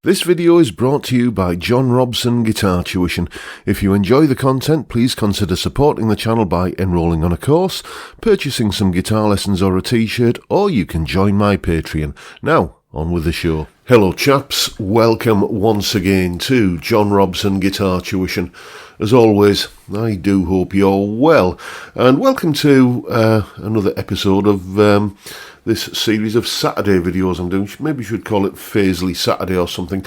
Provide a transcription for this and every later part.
This video is brought to you by John Robson Guitar Tuition. If you enjoy the content, please consider supporting the channel by enrolling on a course, purchasing some guitar lessons or a t-shirt, or you can join my Patreon. Now, on with the show. Hello chaps, welcome once again to John Robson Guitar Tuition. As always, I do hope you're well, and welcome to another episode of this series of Saturday videos I'm doing. Maybe you should call it Fazley Saturday or something.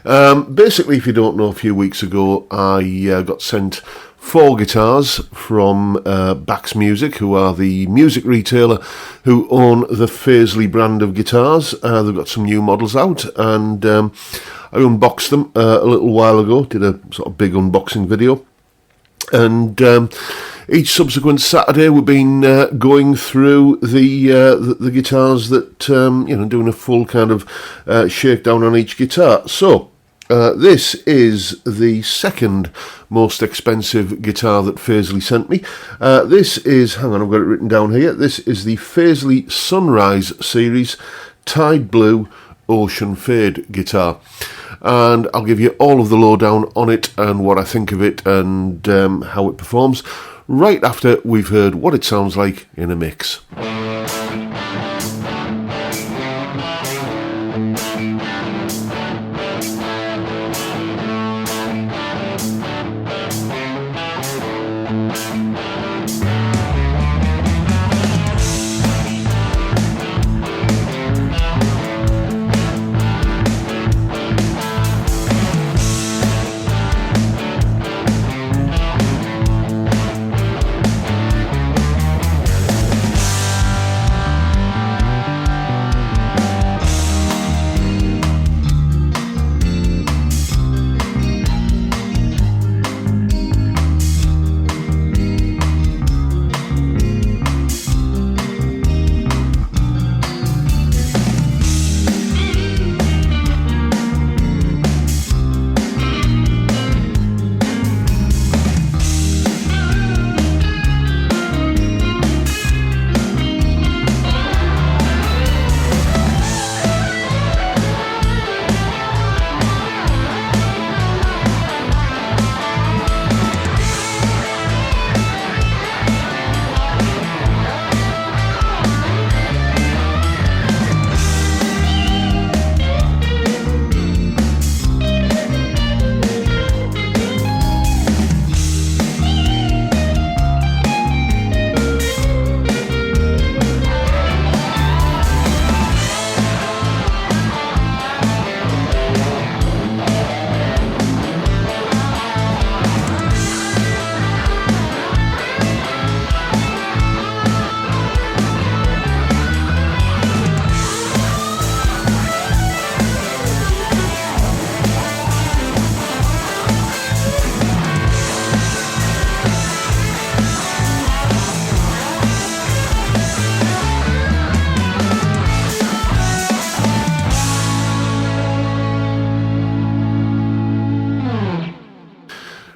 Basically, if you don't know, a few weeks ago I got sent 4 guitars from Bax Music, who are the music retailer who own the Fazley brand of guitars. They've got some new models out, and I unboxed them a little while ago, did a sort of big unboxing video, and each subsequent Saturday we've been going through the guitars that, doing a full kind of shakedown on each guitar. So this is the second most expensive guitar that Fazley sent me. This is, hang on, I've got it written down here. This is the Fazley Sunrise Series Tide Blue Ocean Fade guitar. And I'll give you all of the lowdown on it and what I think of it and how it performs right after we've heard what it sounds like in a mix.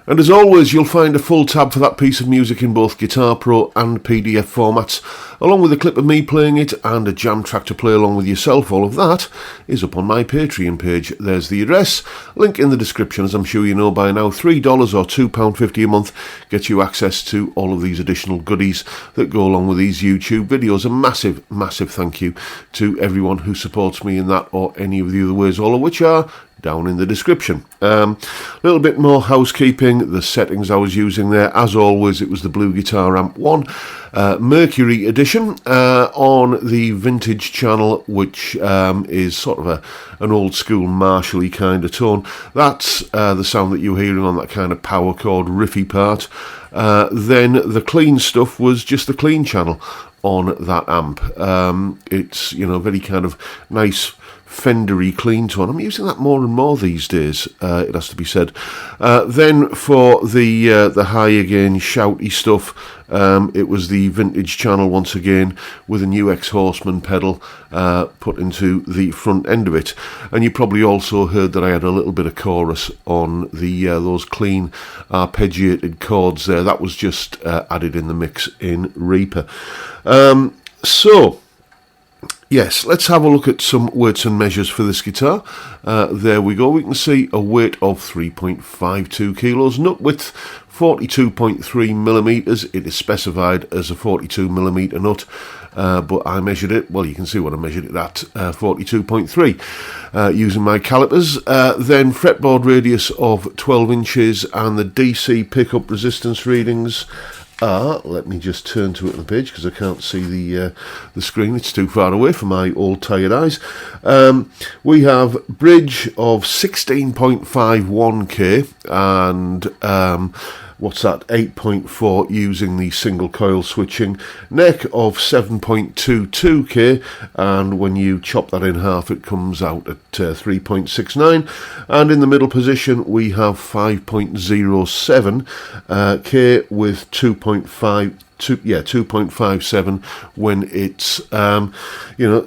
And as always, you'll find a full tab for that piece of music in both Guitar Pro and PDF formats, along with a clip of me playing it and a jam track to play along with yourself. All of that is up on my Patreon page. There's the address, link in the description. As I'm sure you know by now, $3 or £2.50 a month gets you access to all of these additional goodies that go along with these YouTube videos. A massive, massive thank you to everyone who supports me in that or any of the other ways, all of which are down in the description. A little bit more housekeeping. The settings I was using there, as always, it was the Blue Guitar Amp 1 Mercury edition on the Vintage channel, which is sort of an old school Marshall-y kind of tone. That's the sound that you're hearing on that kind of power chord riffy part. Then the clean stuff was just the clean channel on that amp. It's, very kind of nice Fendery clean tone. I'm using that more and more these days, it has to be said. Then for the high again, shouty stuff, it was the Vintage channel once again with a new Ex-Horseman pedal put into the front end of it. And you probably also heard that I had a little bit of chorus on the those clean arpeggiated chords there. That was just added in the mix in Reaper. So Yes, let's have a look at some weights and measures for this guitar. There we go. We can see a weight of 3.52 kilos, nut width 42.3 millimeters. It is specified as a 42 millimeter nut, but I measured it. Well, you can see what I measured it at, 42.3, using my calipers. Then fretboard radius of 12 inches, and the DC pickup resistance readings are, let me just turn to it on the page because I can't see the screen, it's too far away for my old tired eyes. We have bridge of 16.51k and what's that, 8.4 using the single coil switching, neck of 7.22k, and when you chop that in half it comes out at 3.69, and in the middle position we have 5.07k with 2.57 when it's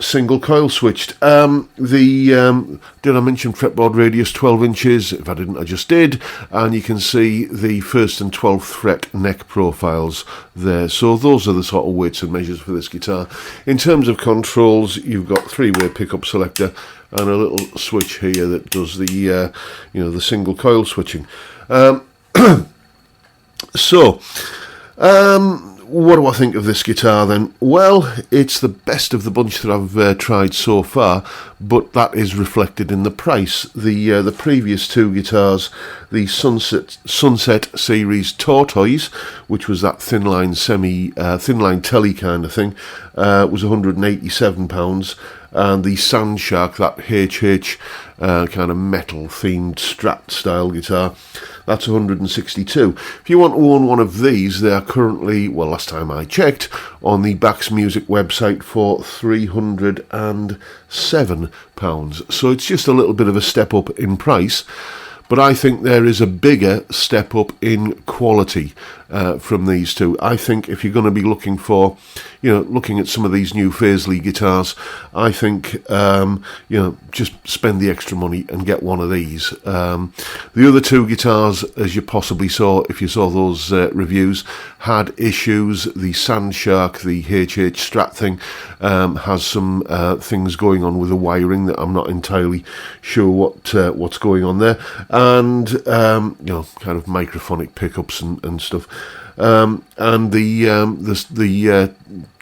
single coil switched. Did I mention fretboard radius 12 inches? If I didn't, I just did. And you can see the 1st and 12th fret neck profiles there. So those are the sort of weights and measures for this guitar. In terms of controls, you've got 3-way pickup selector and a little switch here that does the the single coil switching. What do I think of this guitar then? Well, it's the best of the bunch that I've tried so far, but that is reflected in the price. The previous two guitars, the Sunset Series Tortoise, which was that thin line tele kind of thing, was £187, and the Sand Shark, that HH kind of metal themed Strat style guitar, that's 162. If you want to own one of these, they are currently, well, last time I checked, on the Bax Music website for £307. So it's just a little bit of a step up in price, but I think there is a bigger step up in quality from these two. I think if you're going to be looking for, looking at some of these new Fazley guitars, I think, just spend the extra money and get one of these. The other two guitars, as you possibly saw, if you saw those reviews, had issues. The Sand Shark, the HH Strat thing, has some things going on with the wiring that I'm not entirely sure what's going on there, and kind of microphonic pickups and stuff. And the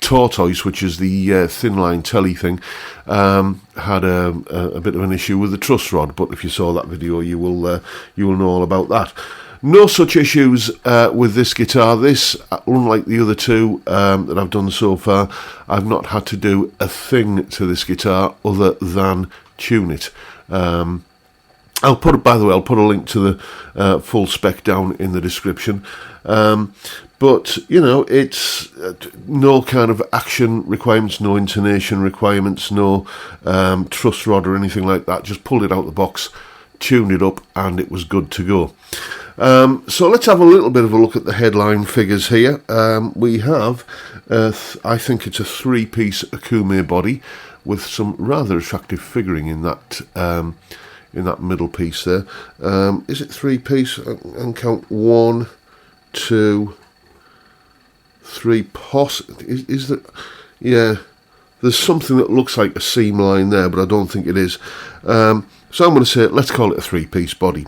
Tortoise, which is the thin line tele thing, had a bit of an issue with the truss rod. But if you saw that video, you will know all about that. No such issues with this guitar. This, unlike the other two that I've done so far, I've not had to do a thing to this guitar other than tune it. I'll put a link to the full spec down in the description. But, it's no kind of action requirements, no intonation requirements, no truss rod or anything like that. Just pulled it out the box, tuned it up, and it was good to go. So let's have a little bit of a look at the headline figures here. We have, I think it's a 3-piece Akume body with some rather attractive figuring in that middle piece there. Is it 3-piece? And count 1, 2, 3. Is that? Yeah. There's something that looks like a seam line there, but I don't think it is. So I'm going to say, let's call it a 3-piece body.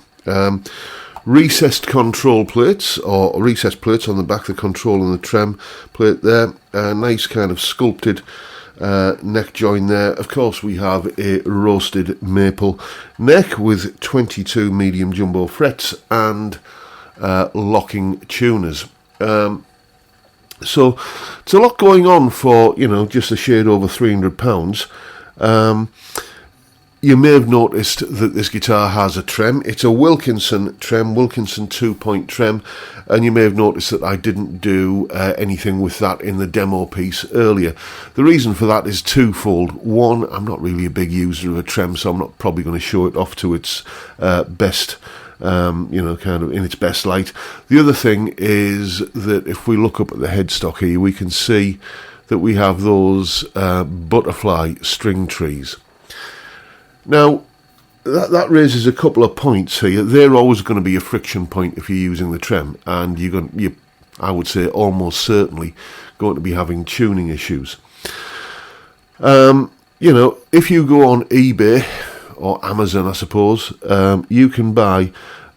Recessed control plates, or recessed plates on the back of the control and the trem plate there. Nice kind of sculpted neck join there. Of course, we have a roasted maple neck with 22 medium jumbo frets and locking tuners. So it's a lot going on for just a shade over £300. You may have noticed that this guitar has a trem. It's a Wilkinson trem, Wilkinson 2-point trem, and you may have noticed that I didn't do anything with that in the demo piece earlier. The reason for that is twofold. One, I'm not really a big user of a trem, so I'm not probably going to show it off to its best, kind of in its best light. The other thing is that if we look up at the headstock here, we can see that we have those butterfly string trees. Now, that raises a couple of points here. They're always going to be a friction point if you're using the trem, and you're I would say, almost certainly going to be having tuning issues. if you go on eBay or Amazon, I suppose, you can buy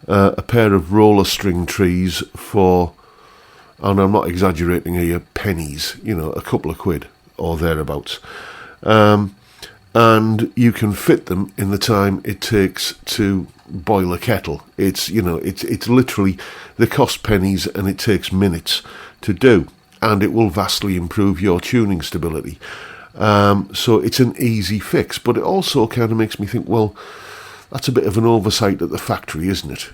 a pair of roller string trees for, and I'm not exaggerating here, pennies, a couple of quid or thereabouts. And you can fit them in the time it takes to boil a kettle. It's literally, they cost pennies and it takes minutes to do, and it will vastly improve your tuning stability. So it's an easy fix, but it also kind of makes me think, well, that's a bit of an oversight at the factory, isn't it?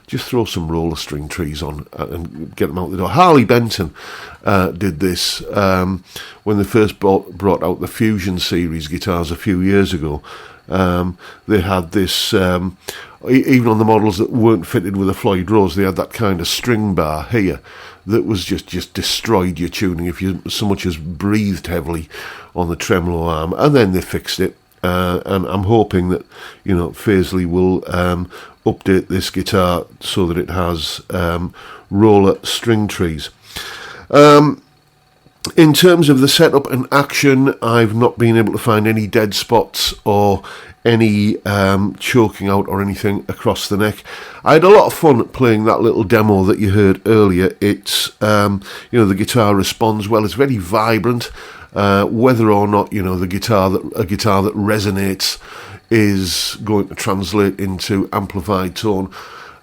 Just throw some roller string trees on and get them out the door. Harley Benton did this when they first brought out the Fusion series guitars a few years ago. They had this, even on the models that weren't fitted with a Floyd Rose, they had that kind of string bar here that was just destroyed your tuning if you so much as breathed heavily on the tremolo arm, and then they fixed it. And I'm hoping that Fazley will update this guitar so that it has roller string trees. In terms of the setup and action, I've not been able to find any dead spots or any choking out or anything across the neck. I had a lot of fun playing that little demo that you heard earlier. It's the guitar responds well. It's very vibrant. Whether or not a guitar that resonates is going to translate into amplified tone,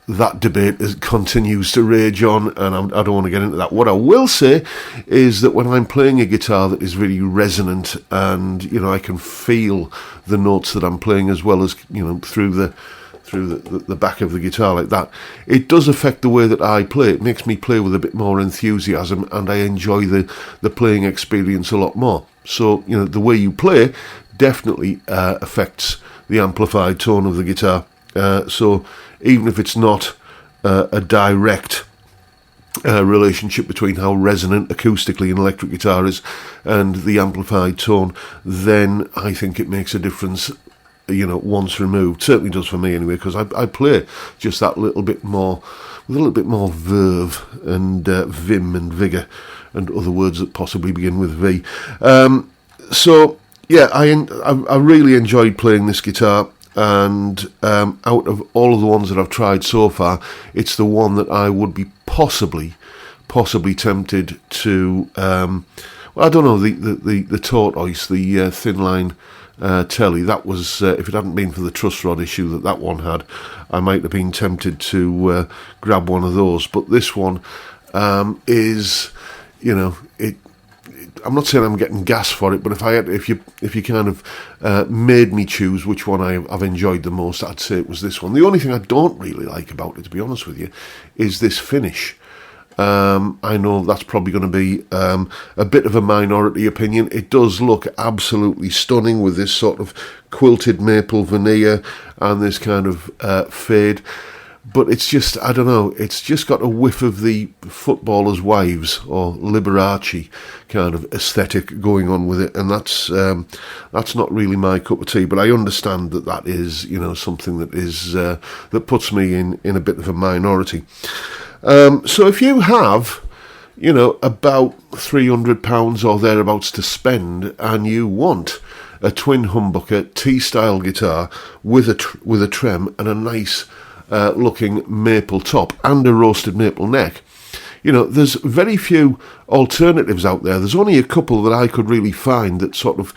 that debate continues to rage on, and I don't want to get into that. What I will say is that when I'm playing a guitar that is really resonant, and I can feel the notes that I'm playing as well as through the back of the guitar like that, it does affect the way that I play. It makes me play with a bit more enthusiasm, and I enjoy the playing experience a lot more. So the way you play definitely affects the amplified tone of the guitar. So even if it's not a direct relationship between how resonant acoustically an electric guitar is and the amplified tone, then I think it makes a difference once removed. Certainly does for me anyway, because I play just that little bit more, with a little bit more verve and vim and vigour and other words that possibly begin with V. So yeah, I really enjoyed playing this guitar, and out of all of the ones that I've tried so far, it's the one that I would be possibly tempted to. I don't know, the tortoise, the thin line tele. That was if it hadn't been for the truss rod issue that one had, I might have been tempted to grab one of those. But this one is, I'm not saying I'm getting gas for it, but if you kind of made me choose which one I've enjoyed the most, I'd say it was this one. The only thing I don't really like about it, to be honest with you, is this finish. I know that's probably going to be a bit of a minority opinion. It does look absolutely stunning with this sort of quilted maple veneer and this kind of fade. But it's just, I don't know, it's just got a whiff of the footballers' wives or Liberace kind of aesthetic going on with it, and that's not really my cup of tea. But I understand that is, something that is that puts me in a bit of a minority. So if you have, about £300 or thereabouts to spend, and you want a twin humbucker T-style guitar with a trem and a nice looking maple top and a roasted maple neck, there's very few alternatives out there. There's only a couple that I could really find that sort of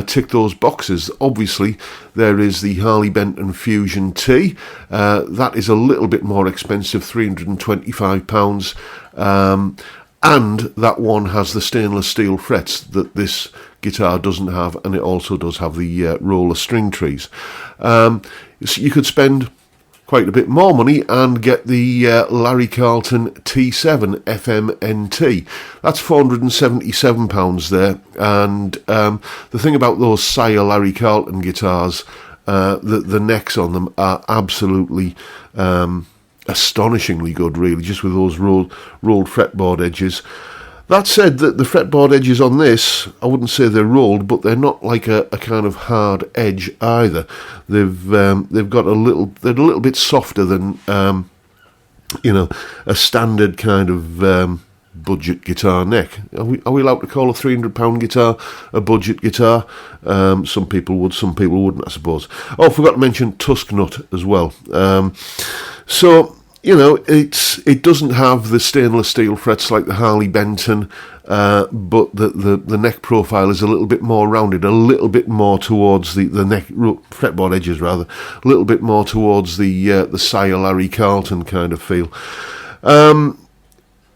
tick those boxes. Obviously, there is the Harley Benton Fusion T. That is a little bit more expensive, £325. And that one has the stainless steel frets that this guitar doesn't have, and it also does have the roller string trees. So you could spend quite a bit more money and get the Larry Carlton T7 FMNT. That's £477 there. And the thing about those Sire Larry Carlton guitars, the necks on them are absolutely astonishingly good, really, just with those rolled fretboard edges. That said, the fretboard edges on this, I wouldn't say they're rolled, but they're not like a kind of hard edge either. They've got they're a little bit softer than a standard kind of budget guitar neck. Are we allowed to call a £300 guitar a budget guitar? Some people would, some people wouldn't, I suppose. Oh, I forgot to mention tusk nut as well. So, you know, it doesn't have the stainless steel frets like the Harley Benton, but the neck profile is a little bit more rounded, a little bit more towards the neck fretboard edges rather, a little bit more towards the Sire Larry Carlton kind of feel.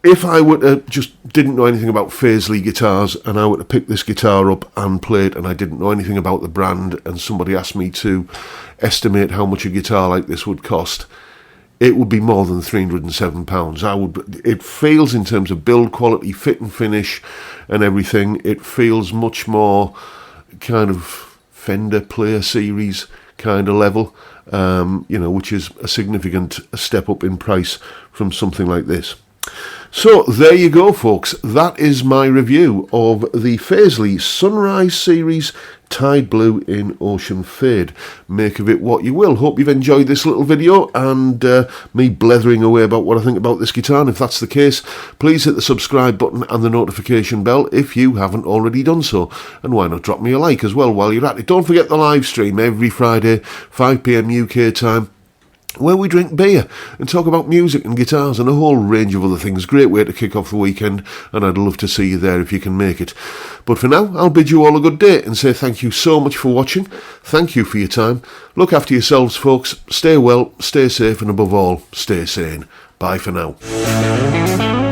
If I were to just didn't know anything about Fazley guitars and I were to pick this guitar up and play it and I didn't know anything about the brand and somebody asked me to estimate how much a guitar like this would cost, it would be more than £307. It feels, in terms of build quality, fit and finish and everything, it feels much more kind of Fender Player Series kind of level, you know, which is a significant step up in price from something like this. So there you go, folks. That is my review of the Fazley Sunrise Series Tide Blue in Ocean Fade. Make of it what you will. Hope you've enjoyed this little video and me blethering away about what I think about this guitar. And if that's the case, please hit the subscribe button and the notification bell if you haven't already done so. And why not drop me a like as well while you're at it. Don't forget the live stream every Friday, 5 PM UK time, where we drink beer and talk about music and guitars and a whole range of other things. Great way to kick off the weekend, and I'd love to see you there if you can make it. But for now, I'll bid you all a good day and say thank you so much for watching. Thank you for your time. Look after yourselves, folks. Stay well, stay safe, and above all, stay sane. Bye for now.